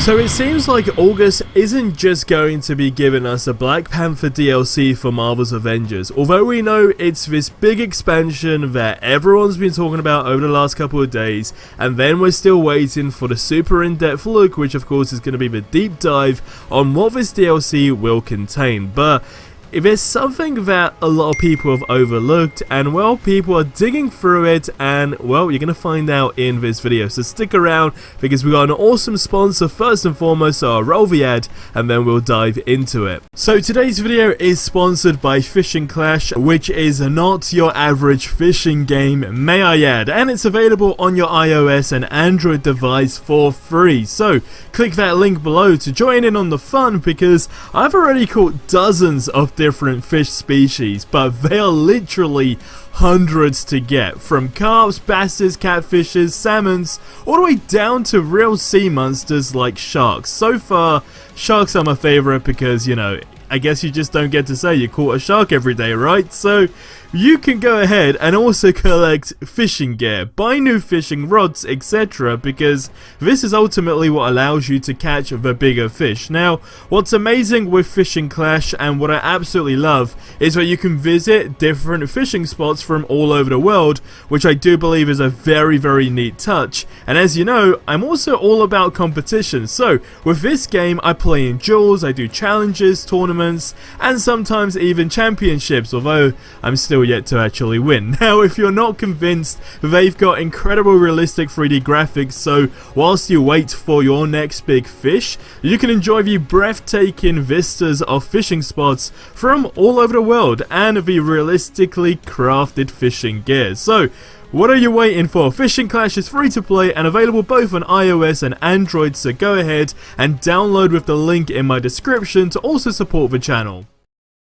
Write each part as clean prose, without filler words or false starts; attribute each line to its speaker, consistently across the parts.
Speaker 1: So it seems like August isn't just going to be giving us a Black Panther DLC for Marvel's Avengers, although we know it's this big expansion that everyone's been talking about over the last couple of days, and then we're still waiting for the super in-depth look, which of course is going to be the deep dive on what this DLC will contain. But if there's something that a lot of people have overlooked, and well, people are digging through it, and well, you're going to find out in this video, so stick around because we got an awesome sponsor first and foremost, so I'll roll the ad and then we'll dive into it. So today's video is sponsored by Fishing Clash, which is not your average fishing game, may I add, and it's available on your iOS and Android device for free. So click that link below to join in on the fun, because I've already caught dozens of different fish species, but they are literally hundreds to get, from carps, basses, catfishes, salmons, all the way down to real sea monsters like sharks. So far, sharks are my favorite because, you know, I guess you just don't get to say you caught a shark every day, right? So you can go ahead and also collect fishing gear, buy new fishing rods, etc., because this is ultimately what allows you to catch the bigger fish. Now, what's amazing with Fishing Clash, and what I absolutely love, is that you can visit different fishing spots from all over the world, which I do believe is a very, very neat touch. And as you know, I'm also all about competition, so with this game I play in duels, I do challenges, tournaments, and sometimes even championships, although I'm still yet to actually win. Now, if you're not convinced, they've got incredible realistic 3D graphics, so whilst you wait for your next big fish, you can enjoy the breathtaking vistas of fishing spots from all over the world and the realistically crafted fishing gear. So what are you waiting for? Fishing Clash is free to play and available both on iOS and Android, so go ahead and download with the link in my description to also support the channel.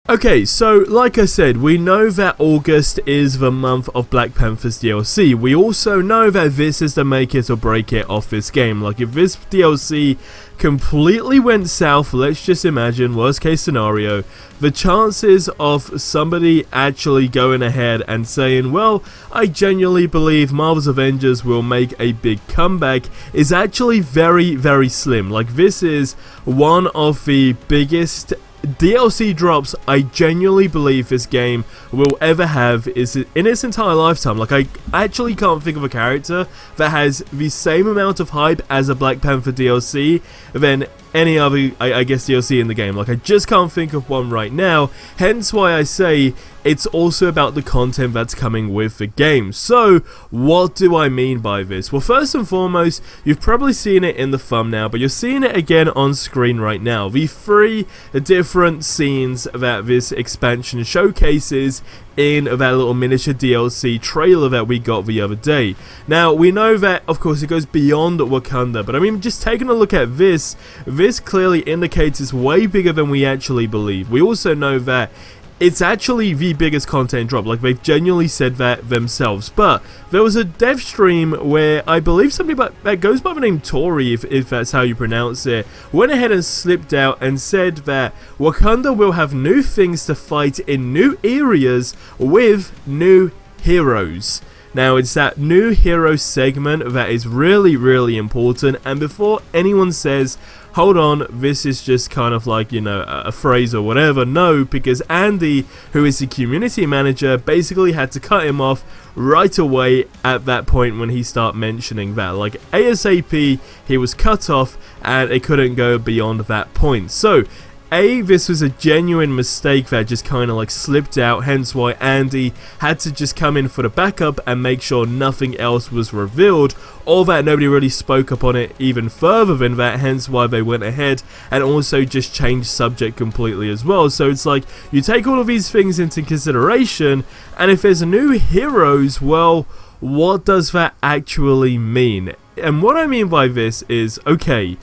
Speaker 1: Okay, so like I said, we know that August is the month of Black Panther's DLC. We also know that this is the make it or break it of this game. Like, if this DLC completely went south, let's just imagine, worst case scenario, the chances of somebody actually going ahead and saying, well, I genuinely believe Marvel's Avengers will make a big comeback, is actually very, very slim. Like, this is one of the biggest DLC drops I genuinely believe this game will ever have is in its entire lifetime. Like, I actually can't think of a character that has the same amount of hype as a Black Panther DLC than any other, I guess, DLC in the game. Like, I just can't think of one right now, hence why I say it's also about the content that's coming with the game. So, what do I mean by this? Well, first and foremost, you've probably seen it in the thumbnail, but you're seeing it again on screen right now. The 3 different scenes that this expansion showcases in that little miniature DLC trailer that we got the other day. Now, we know that, of course, it goes beyond Wakanda, but I mean, just taking a look at this clearly indicates it's way bigger than we actually believe. We also know that it's actually the biggest content drop, like they've genuinely said that themselves. But there was a dev stream where I believe somebody that goes by the name Tori, if that's how you pronounce it, went ahead and slipped out and said that Wakanda will have new things to fight in new areas with new heroes. Now, it's that new hero segment that is really, really important, and before anyone says, hold on, this is just kind of like, you know, a phrase or whatever, no, because Andy, who is the community manager, basically had to cut him off right away at that point when he started mentioning that. Like, ASAP, he was cut off, and it couldn't go beyond that point. So, this was a genuine mistake that just kind of like slipped out, hence why Andy had to just come in for the backup and make sure nothing else was revealed, or that nobody really spoke up on it even further than that, hence why they went ahead and also just changed subject completely as well. So it's like, you take all of these things into consideration, and if there's new heroes, well, what does that actually mean? And what I mean by this is, okay,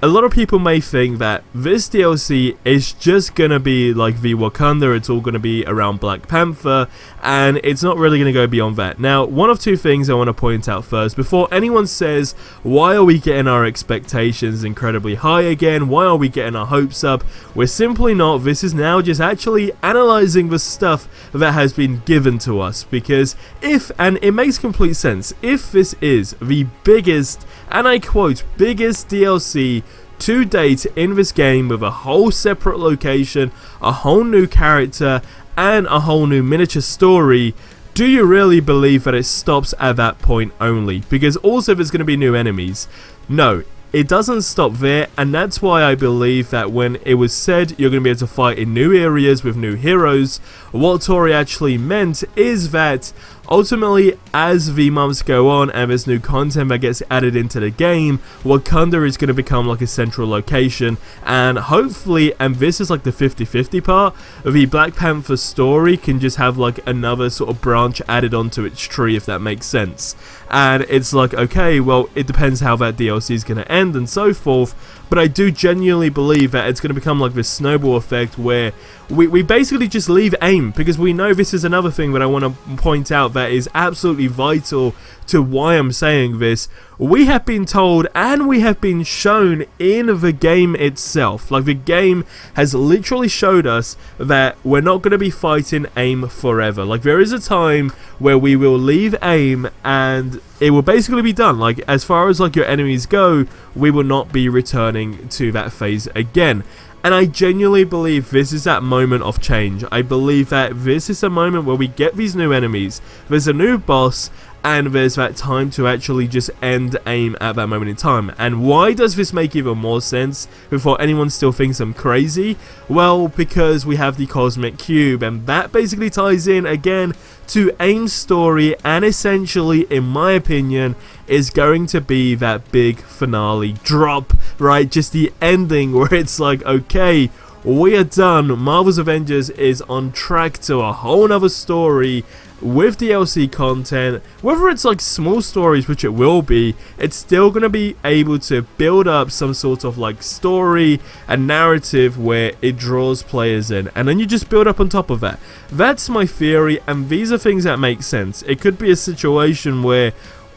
Speaker 1: a lot of people may think that this DLC is just gonna be like the Wakanda, it's all gonna be around Black Panther, and it's not really gonna go beyond that. Now, one of two things I want to point out first, before anyone says, why are we getting our expectations incredibly high again, why are we getting our hopes up, we're simply not. This is now just actually analysing the stuff that has been given to us, because if, and it makes complete sense, if this is the biggest, and I quote, biggest DLC to date in this game with a whole separate location, a whole new character, and a whole new miniature story, do you really believe that it stops at that point only? Because also there's going to be new enemies. No, it doesn't stop there, and that's why I believe that when it was said you're going to be able to fight in new areas with new heroes, what Tori actually meant is that ultimately, as the months go on and there's new content that gets added into the game, Wakanda is going to become like a central location, and hopefully, and this is like the 50-50 part, the Black Panther story can just have like another sort of branch added onto its tree, if that makes sense. And it's like, okay, well, it depends how that DLC is going to end and so forth, but I do genuinely believe that it's going to become like this snowball effect where we basically just leave AIM, because we know this is another thing that I want to point out that is absolutely vital to why I'm saying this. We have been told and we have been shown in the game itself, like the game has literally showed us that we're not going to be fighting AIM forever. Like there is a time where we will leave AIM and it will basically be done. Like as far as like your enemies go, we will not be returning to that phase again. And I genuinely believe this is that moment of change. I believe that this is a moment where we get these new enemies, there's a new boss, and there's that time to actually just end AIM at that moment in time. And why does this make even more sense before anyone still thinks I'm crazy? Well, because we have the Cosmic Cube, and that basically ties in again to AIM's story, and essentially, in my opinion, is going to be that big finale drop, right? Just the ending where it's like, okay, we are done. Marvel's Avengers is on track to a whole nother story with DLC content. Whether it's like small stories, which it will be, it's still going to be able to build up some sort of like story and narrative where it draws players in, and then you just build up on top of that. That's my theory, and these are things that make sense. It could be a situation where,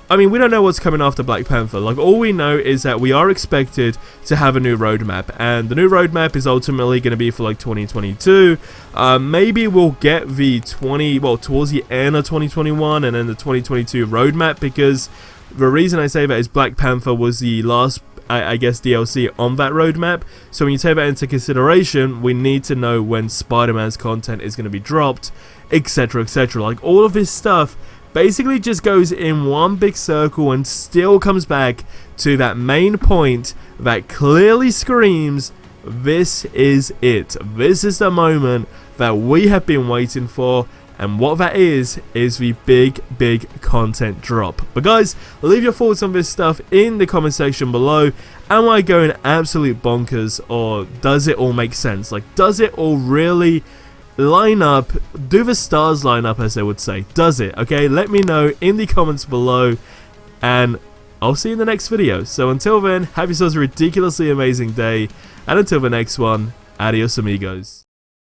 Speaker 1: I mean, we don't know what's coming after Black Panther. Like, all we know is that we are expected to have a new roadmap, and the new roadmap is ultimately going to be for like 2022. Maybe we'll get the towards the end of 2021 and then the 2022 roadmap, because the reason I say that is Black Panther was the last, I guess, DLC on that roadmap. So when you take that into consideration, we need to know when Spider-Man's content is going to be dropped, etc, etc. Like, all of this stuff basically just goes in one big circle and still comes back to that main point that clearly screams, this is it. This is the moment that we have been waiting for, and what that is the big content drop. But guys, leave your thoughts on this stuff in the comment section below. Am I going absolute bonkers, or does it all make sense? Like, does it all really line up? Do the stars line up, as they would say? Does it? Okay, let me know in the comments below, and I'll see you in the next video. So until then, have yourselves a ridiculously amazing day, and until the next one, adios amigos.